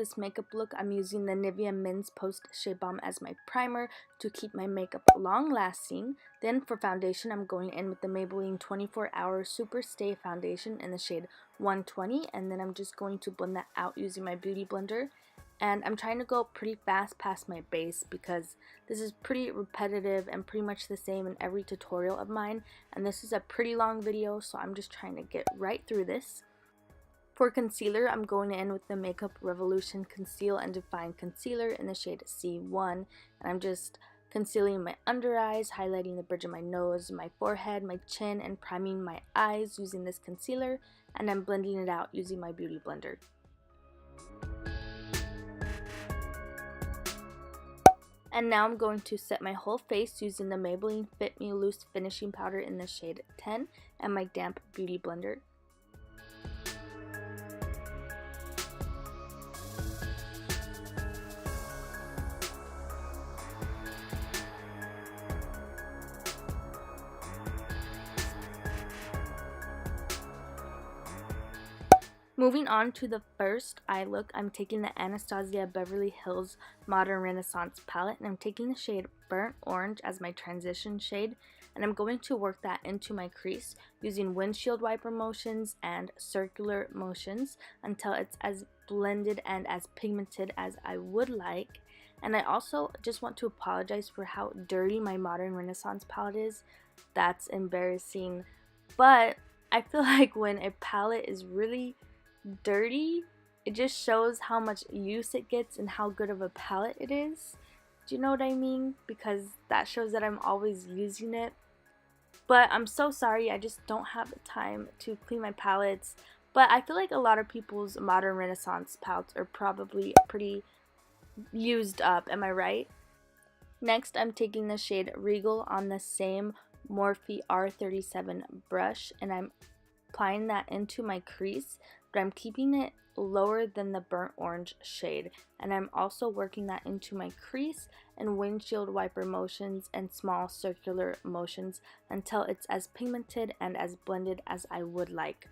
this makeup look, I'm using the Nivea Men's Post Shea Balm as my primer to keep my makeup long lasting. Then for foundation, I'm going in with the Maybelline 24-Hour SuperStay Foundation in the shade 120, and then I'm just going to blend that out using my beauty blender. And I'm trying to go pretty fast past my base because this is pretty repetitive and pretty much the same in every tutorial of mine, and this is a pretty long video, so I'm just trying to get right through this. For concealer, I'm going in with the Makeup Revolution Conceal and Define Concealer in the shade C1, and I'm just concealing my under eyes, highlighting the bridge of my nose, my forehead, my chin, and priming my eyes using this concealer, and I'm blending it out using my beauty blender. And now I'm going to set my whole face using the Maybelline Fit Me Loose Finishing Powder in the shade 10 and my damp beauty blender. Moving on to the first eye look, I'm taking the Anastasia Beverly Hills Modern Renaissance palette, and I'm taking the shade Burnt Orange as my transition shade, and I'm going to work that into my crease using windshield wiper motions and circular motions until it's as blended and as pigmented as I would like. And I also just want to apologize for how dirty my Modern Renaissance palette is. That's embarrassing, but I feel like when a palette is really dirty, it just shows how much use it gets and how good of a palette it is. Do you know what I mean? Because that shows that I'm always using it. But I'm so sorry, I just don't have the time to clean my palettes. But I feel like a lot of people's Modern Renaissance palettes are probably pretty used up, am I right? Next, I'm taking the shade Regal on the same Morphe R37 brush, and I'm applying that into my crease, but I'm keeping it lower than the burnt orange shade, and I'm also working that into my crease and windshield wiper motions and small circular motions until it's as pigmented and as blended as I would like.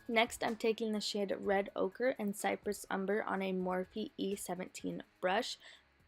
Next, I'm taking the shade Red Ochre and Cypress Umber on a Morphe E17 brush,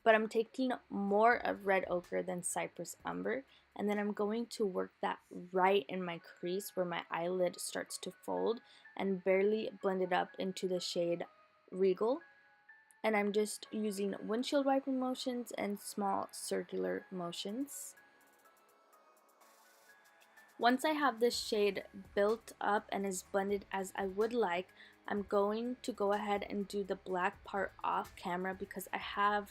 but I'm taking more of Red Ochre than Cypress Umber, and then I'm going to work that right in my crease where my eyelid starts to fold and barely blend it up into the shade Regal. And I'm just using windshield wiper motions and small circular motions. Once I have this shade built up and as blended as I would like, I'm going to go ahead and do the black part off camera because I have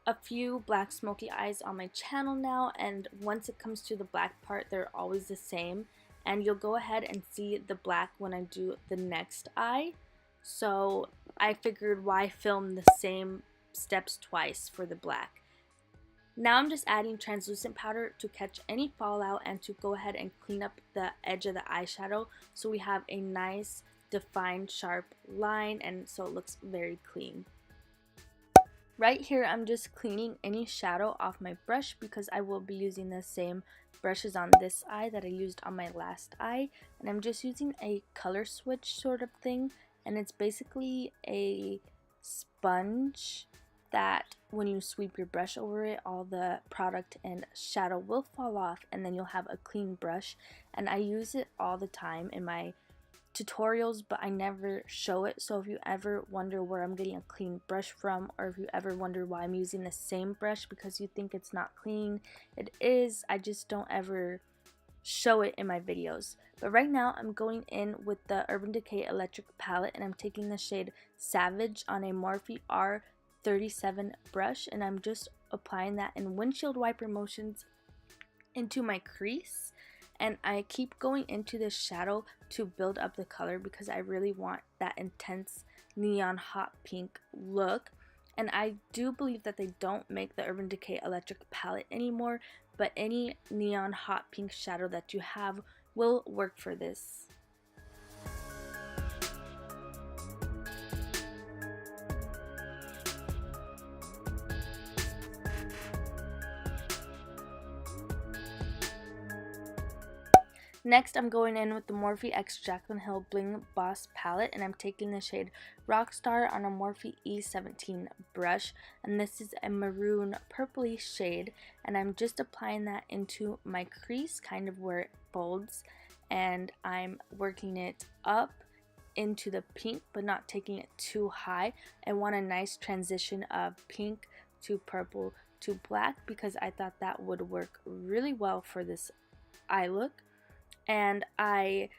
a few black smoky eyes on my channel now, and once it comes to the black part, they're always the same, and you'll go ahead and see the black when I do the next eye. So I figured why film the same steps twice for the black. Now I'm just adding translucent powder to catch any fallout and to go ahead and clean up the edge of the eyeshadow so we have a nice defined sharp line and so it looks very clean. Right here I'm just cleaning any shadow off my brush because I will be using the same brushes on this eye that I used on my last eye, and I'm just using a color switch sort of thing, and it's basically a sponge that when you sweep your brush over it, all the product and shadow will fall off and then you'll have a clean brush. And I use it all the time in my tutorials, but I never show it. So if you ever wonder where I'm getting a clean brush from, or if you ever wonder why I'm using the same brush because you think it's not clean, it is. I just don't ever show it in my videos. But right now I'm going in with the Urban Decay Electric palette, and I'm taking the shade Savage on a Morphe R37 brush, and I'm just applying that in windshield wiper motions into my crease. And I keep going into this shadow to build up the color because I really want that intense neon hot pink look. And I do believe that they don't make the Urban Decay Electric palette anymore, but any neon hot pink shadow that you have will work for this. Next, I'm going in with the Morphe x Jaclyn Hill Bling Boss palette, and I'm taking the shade Rockstar on a Morphe E17 brush, and this is a maroon purpley shade, and I'm just applying that into my crease, kind of where it folds, and I'm working it up into the pink, but not taking it too high. I want a nice transition of pink to purple to black because I thought that would work really well for this eye look. And I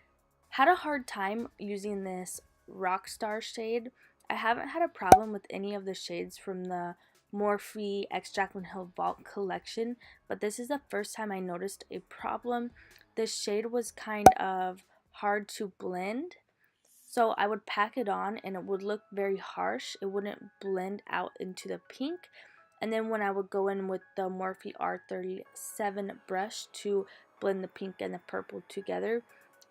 had a hard time using this Rockstar shade. I haven't had a problem with any of the shades from the Morphe x Jaclyn Hill Vault collection, but this is the first time I noticed a problem. This shade was kind of hard to blend, so I would pack it on and it would look very harsh. It wouldn't blend out into the pink. And then when I would go in with the Morphe R37 brush to blend the pink and the purple together,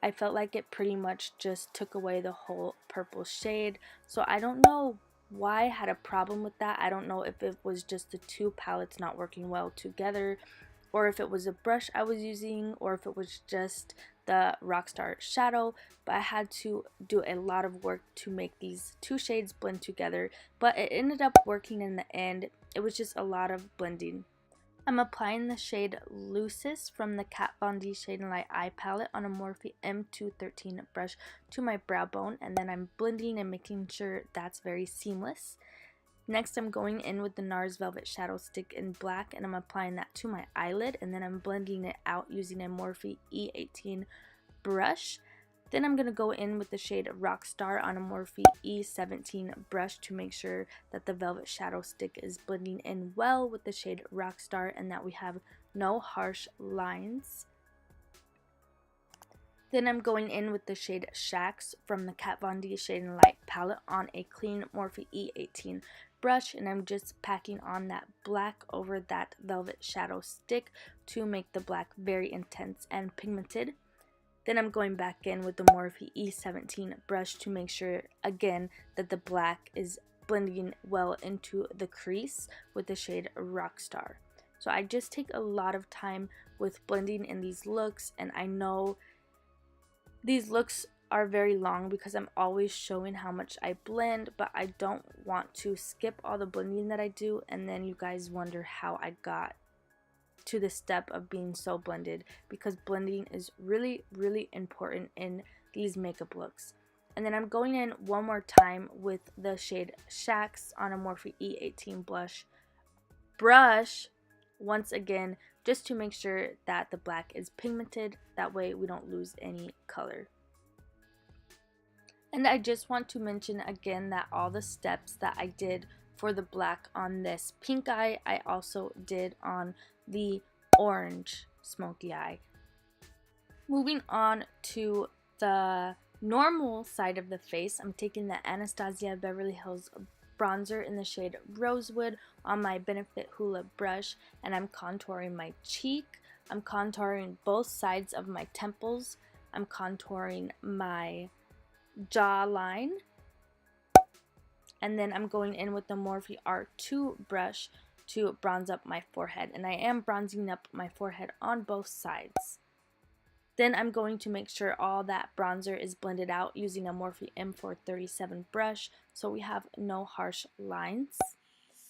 I felt like it pretty much just took away the whole purple shade. So I don't know why I had a problem with that. I don't know if it was just the two palettes not working well together, or if it was a brush I was using, or if it was just the Rockstar shadow, but I had to do a lot of work to make these two shades blend together, but it ended up working in the end. It was just a lot of blending. I'm applying the shade Lucis from the Kat Von D Shade and Light Eye Palette on a Morphe M213 brush to my brow bone, and then I'm blending and making sure that's very seamless. Next, I'm going in with the NARS Velvet Shadow Stick in black, and I'm applying that to my eyelid, and then I'm blending it out using a Morphe E18 brush. Then I'm going to go in with the shade Rockstar on a Morphe E17 brush to make sure that the Velvet Shadow Stick is blending in well with the shade Rockstar and that we have no harsh lines. Then I'm going in with the shade Shacks from the Kat Von D Shade and Light palette on a clean Morphe E18 brush, and I'm just packing on that black over that velvet shadow stick to make the black very intense and pigmented. Then I'm going back in with the Morphe E17 brush to make sure again that the black is blending well into the crease with the shade Rockstar. So I just take a lot of time with blending in these looks, and I know these looks are very long because I'm always showing how much I blend, but I don't want to skip all the blending that I do and then you guys wonder how I got to the step of being so blended, because blending is really, really important in these makeup looks. And then I'm going in one more time with the shade Shacks on a Morphe E18 brush once again, just to make sure that the black is pigmented, that way we don't lose any color. And I just want to mention again that all the steps that I did for the black on this pink eye, I also did on the orange smoky eye. Moving on to the normal side of the face, I'm taking the Anastasia Beverly Hills bronzer in the shade Rosewood on my Benefit Hoola brush, and I'm contouring my cheek. I'm contouring both sides of my temples. I'm contouring my jawline, and then I'm going in with the Morphe R2 brush to bronze up my forehead, and I am bronzing up my forehead on both sides. Then I'm going to make sure all that bronzer is blended out using a Morphe M437 brush so we have no harsh lines.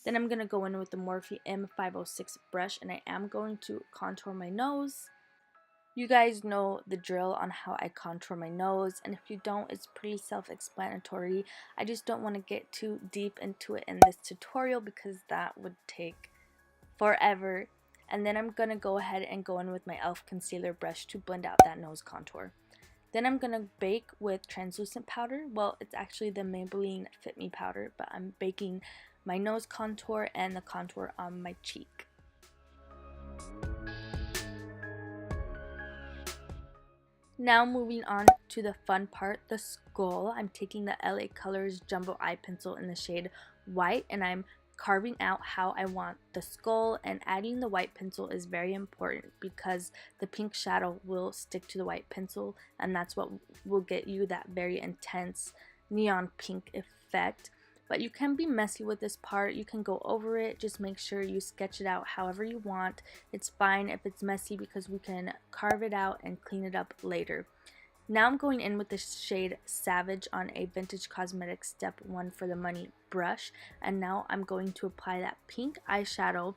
Then I'm going to go in with the Morphe M506 brush, and I am going to contour my nose. You guys know the drill on how I contour my nose, and if you don't, it's pretty self-explanatory. I just don't want to get too deep into it in this tutorial because that would take forever. And then I'm going to go ahead and go in with my e.l.f. concealer brush to blend out that nose contour. Then I'm going to bake with translucent powder. Well, it's actually the Maybelline Fit Me powder, but I'm baking my nose contour and the contour on my cheek. Now moving on to the fun part, the skull. I'm taking the LA Colors Jumbo Eye Pencil in the shade White, and I'm carving out how I want the skull, and adding the white pencil is very important because the pink shadow will stick to the white pencil, and that's what will get you that very intense neon pink effect. But you can be messy with this part. You can go over it. Just make sure you sketch it out however you want. It's fine if it's messy because we can carve it out and clean it up later. Now I'm going in with the shade Savage on a Vintage Cosmetics Step 1 for the Money brush. And now I'm going to apply that pink eyeshadow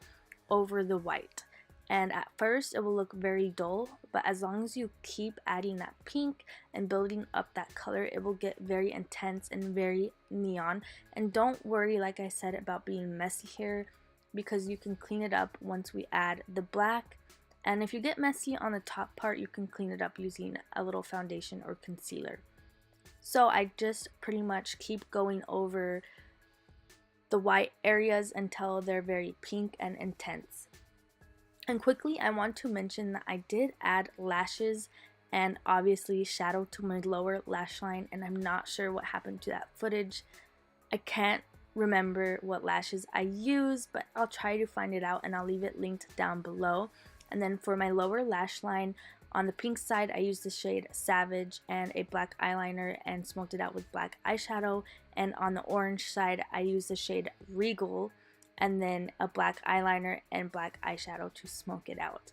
over the white. And at first it will look very dull, but as long as you keep adding that pink and building up that color, it will get very intense and very neon. And don't worry, like I said, about being messy here, because you can clean it up once we add the black. And if you get messy on the top part, you can clean it up using a little foundation or concealer. So I just pretty much keep going over the white areas until they're very pink and intense. And quickly, I want to mention that I did add lashes and obviously shadow to my lower lash line, and I'm not sure what happened to that footage. I can't remember what lashes I used, but I'll try to find it out and I'll leave it linked down below. And then for my lower lash line, on the pink side, I used the shade Savage and a black eyeliner and smoked it out with black eyeshadow. And on the orange side, I used the shade Regal and then a black eyeliner and black eyeshadow to smoke it out.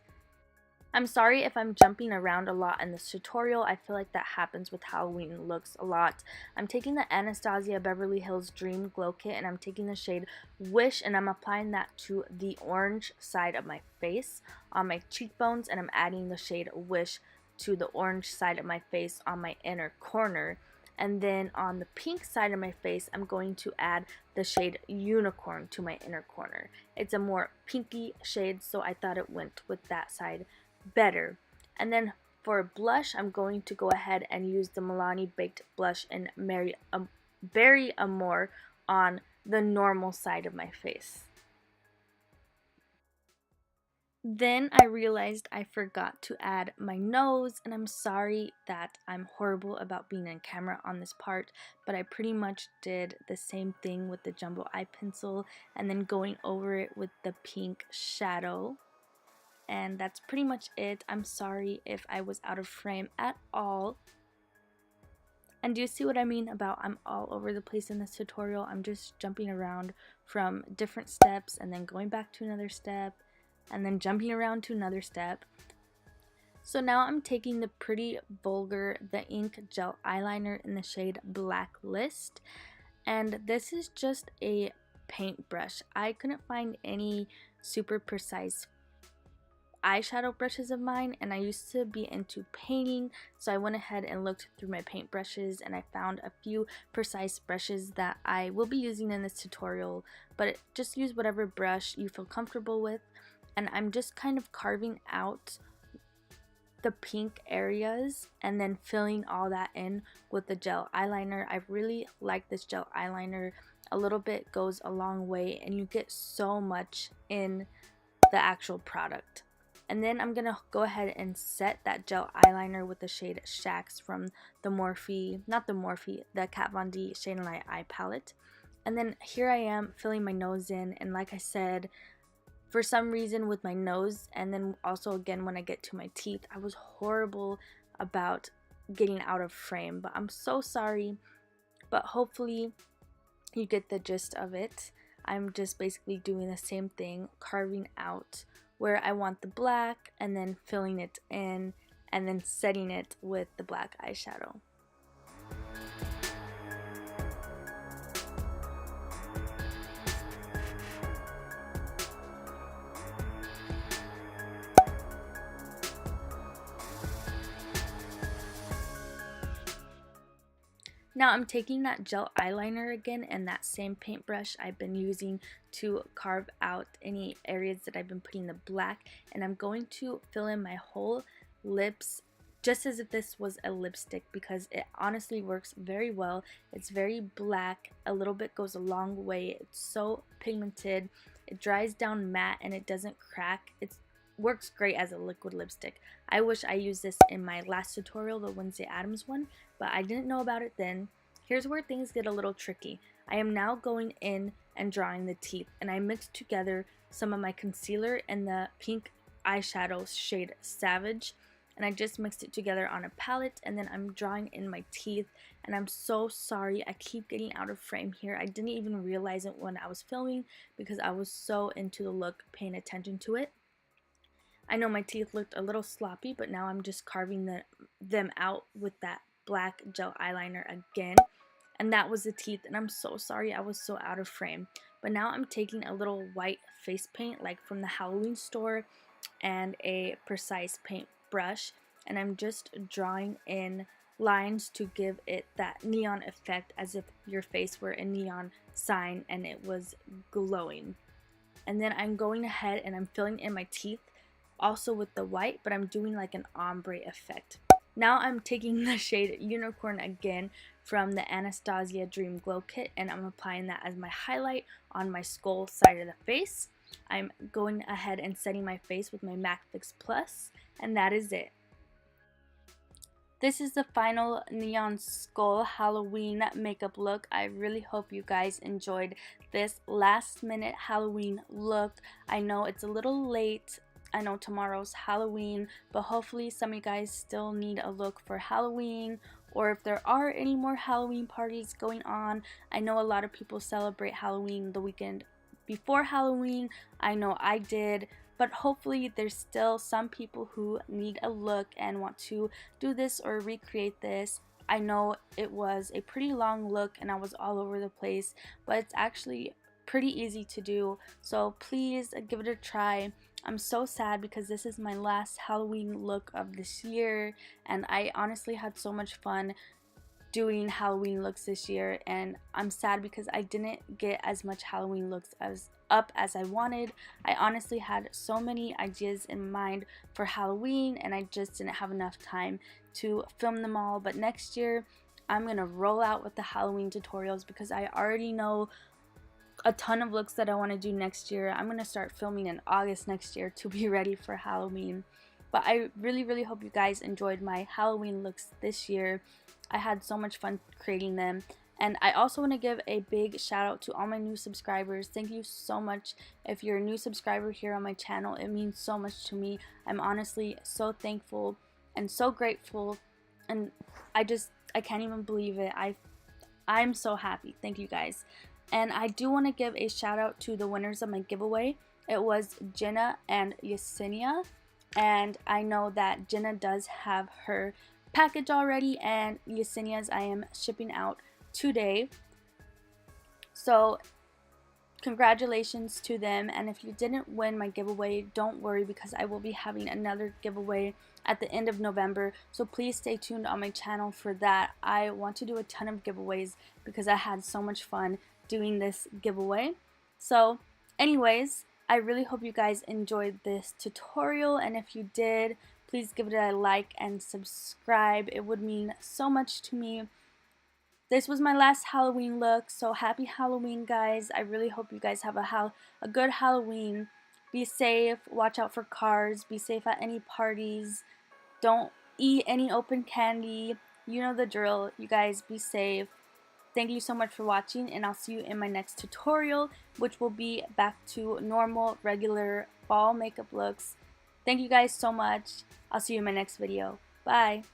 I'm sorry if I'm jumping around a lot in this tutorial. I feel like that happens with Halloween looks a lot. I'm taking the Anastasia Beverly Hills Dream Glow Kit and I'm taking the shade Wish and I'm applying that to the orange side of my face on my cheekbones, and I'm adding the shade Wish to the orange side of my face on my inner corner. And then on the pink side of my face, I'm going to add the shade Unicorn to my inner corner. It's a more pinky shade, so I thought it went with that side better. And then for blush, I'm going to go ahead and use the Milani Baked Blush in Berry Amore on the normal side of my face. Then I realized I forgot to add my nose, and I'm sorry that I'm horrible about being in camera on this part, but I pretty much did the same thing with the jumbo eye pencil and then going over it with the pink shadow. And that's pretty much it. I'm sorry if I was out of frame at all. And do you see what I mean about I'm all over the place in this tutorial? I'm just jumping around from different steps and then going back to another step and then jumping around to another step. So now I'm taking the pretty Vulgar The Ink Gel Eyeliner in the shade Blacklist. And this is just a paintbrush. I couldn't find any super precise eyeshadow brushes of mine, and I used to be into painting, so I went ahead and looked through my paintbrushes and I found a few precise brushes that I will be using in this tutorial, but just use whatever brush you feel comfortable with. And I'm just kind of carving out the pink areas and then filling all that in with the gel eyeliner. I really like this gel eyeliner. A little bit goes a long way and you get so much in the actual product. And then I'm going to go ahead and set that gel eyeliner with the shade Shacks from the Morphe, not the Morphe, the Kat Von D Shade and Light Eye Palette. And then here I am filling my nose in, and like I said, for some reason with my nose, and then also again when I get to my teeth, I was horrible about getting out of frame, but I'm so sorry. But hopefully you get the gist of it. I'm just basically doing the same thing, carving out where I want the black and then filling it in and then setting it with the black eyeshadow. Now I'm taking that gel eyeliner again and that same paintbrush I've been using to carve out any areas that I've been putting the black, and I'm going to fill in my whole lips just as if this was a lipstick, because it honestly works very well. It's very black, a little bit goes a long way, it's so pigmented, it dries down matte and it doesn't crack. It works great as a liquid lipstick. I wish I used this in my last tutorial, the Wednesday Addams one, but I didn't know about it then. Here's where things get a little tricky. I am now going in and drawing the teeth, and I mixed together some of my concealer and the pink eyeshadow shade Savage, and I just mixed it together on a palette, and then I'm drawing in my teeth. And I'm so sorry, I keep getting out of frame here. I didn't even realize it when I was filming because I was so into the look, paying attention to it. I know my teeth looked a little sloppy, but now I'm just carving them out with that black gel eyeliner again. And that was the teeth, and I'm so sorry I was so out of frame. But now I'm taking a little white face paint like from the Halloween store and a precise paint brush, and I'm just drawing in lines to give it that neon effect, as if your face were a neon sign and it was glowing. And then I'm going ahead and I'm filling in my teeth also with the white, but I'm doing like an ombre effect. Now I'm taking the shade Unicorn again from the Anastasia Dream Glow Kit, and I'm applying that as my highlight on my skull side of the face. I'm going ahead and setting my face with my MAC Fix Plus, and that is it. This is the final Neon Skull Halloween makeup look. I really hope you guys enjoyed this last minute Halloween look. I know it's a little late. I know tomorrow's Halloween, but hopefully some of you guys still need a look for Halloween, or if there are any more Halloween parties going on. I know a lot of people celebrate Halloween the weekend before Halloween. I know I did, but hopefully there's still some people who need a look and want to do this or recreate this. I know it was a pretty long look and I was all over the place, but it's actually pretty easy to do, so please give it a try. I'm so sad because this is my last Halloween look of this year, and I honestly had so much fun doing Halloween looks this year, and I'm sad because I didn't get as much Halloween looks up as I wanted. I honestly had so many ideas in mind for Halloween and I just didn't have enough time to film them all, but next year I'm gonna roll out with the Halloween tutorials because I already know a ton of looks that I want to do next year. I'm going to start filming in August next year to be ready for Halloween. But I really hope you guys enjoyed my Halloween looks this year. I had so much fun creating them. And I also want to give a big shout out to all my new subscribers. Thank you so much. If you're a new subscriber here on my channel, it means so much to me. I'm honestly so thankful and so grateful, and I can't even believe it. I'm so happy. Thank you guys. And I do want to give a shout out to the winners of my giveaway. It was Jenna and Yesenia, and I know that Jenna does have her package already, and Yesenia's I am shipping out today. So congratulations to them, and if you didn't win my giveaway, don't worry because I will be having another giveaway at the end of November, so please stay tuned on my channel for that. I want to do a ton of giveaways because I had so much fun doing this giveaway. So anyways, I really hope you guys enjoyed this tutorial, and if you did, please give it a like and subscribe. It would mean so much to me. This was my last Halloween look, so happy Halloween, guys. I really hope you guys have a good Halloween. Be safe, watch out for cars, be safe at any parties, don't eat any open candy. You know the drill. You guys be safe. Thank you so much for watching, and I'll see you in my next tutorial, which will be back to normal, regular fall makeup looks. Thank you guys so much. I'll see you in my next video. Bye.